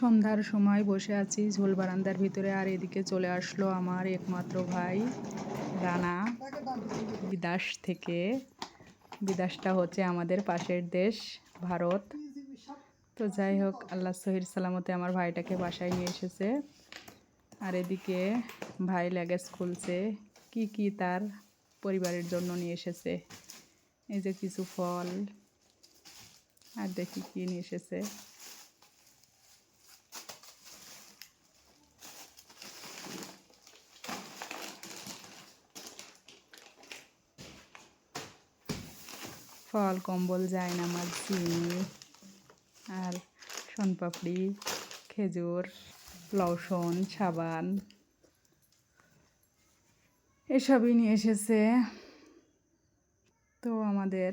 সন্ধ্যার সময় বসে আছি ঝোল বারান্দার ভিতরে, আর এদিকে চলে আসলো আমার একমাত্র ভাই রানা বিদেশ থেকে। বিদেশটা হচ্ছে আমাদের পাশের দেশ ভারত। তো যাই হোক, আল্লাহ সহির সালামতে আমার ভাইটাকে বাসায় নিয়ে এসেছে। আর এদিকে ভাই লেগেজ খুলছে, কি কি তার পরিবারের জন্য নিয়ে এসেছে। এই যে কিছু ফল, আর দেখি কি নিয়ে এসেছে। ফল, কম্বল, জায়নামাজ, চিনি, আর শনপাপড়ি, খেজুর, লসুন, সাবান, এসবই নিয়ে এসেছে। তো আমাদের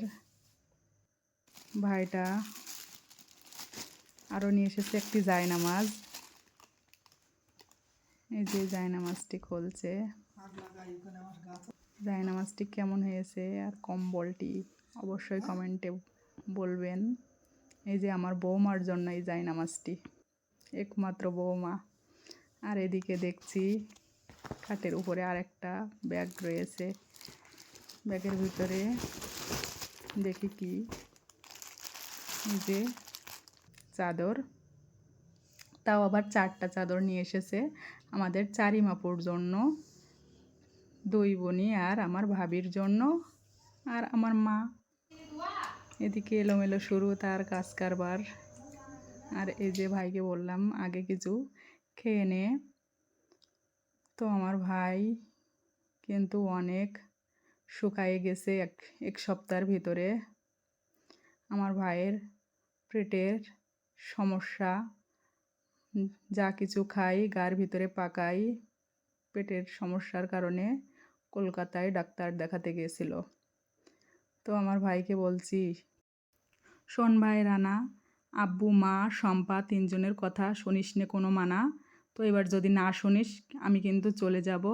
ভাইটা আরও নিয়ে এসেছে একটি জায়নামাজ। এই যে জায়নামাজটি খুলছে, জায়নামাজটি কেমন হয়েছে আর কম্বলটি অবশ্যই কমেন্টে বলবেন। এই যে আমার বৌমার জন্য এই জায়নামাজটি, একমাত্র বৌমা। আর এদিকে দেখছি খাটের উপরে আরেকটা ব্যাগ রয়েছে, ব্যাগের ভিতরে দেখি কি, এই যে চাদর, তাও আবার 4টা চাদর নিয়ে এসেছে আমাদের চারিমাপুর জন্য, 2 বোনই আর আমার ভাবির জন্য আর আমার মা। এদিকে এলোমেলো শুরু তার কাজ কারবার। আর এই যে ভাইকে বললাম আগে কিছু খেয়ে নে। তো আমার ভাই কিন্তু অনেক শুকায়ে গেছে এক সপ্তাহের ভিতরে। আমার ভাইয়ের পেটের সমস্যা, যা কিছু খাই গার ভিতরে পাকাই, পেটের সমস্যার কারণে কলকাতায় ডাক্তার দেখাতে গিয়েছিল। তো আমার ভাইকে বলছি, শোন ভাই রানা, আব্বু, মা, শম্পা 3 জনের কথা শুনিস নে কোনো মানা। তো এবার যদি না শুনিস আমি কিন্তু চলে যাব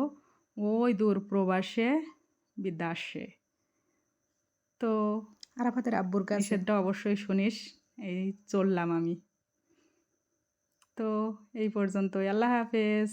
ওই দূর প্রবাসে বিদেশে। তো আরাফাতের আব্বুর কাছে নিষেধটা অবশ্যই শুনিস। এই চললাম আমি। তো এই পর্যন্তই, আল্লাহ হাফেজ।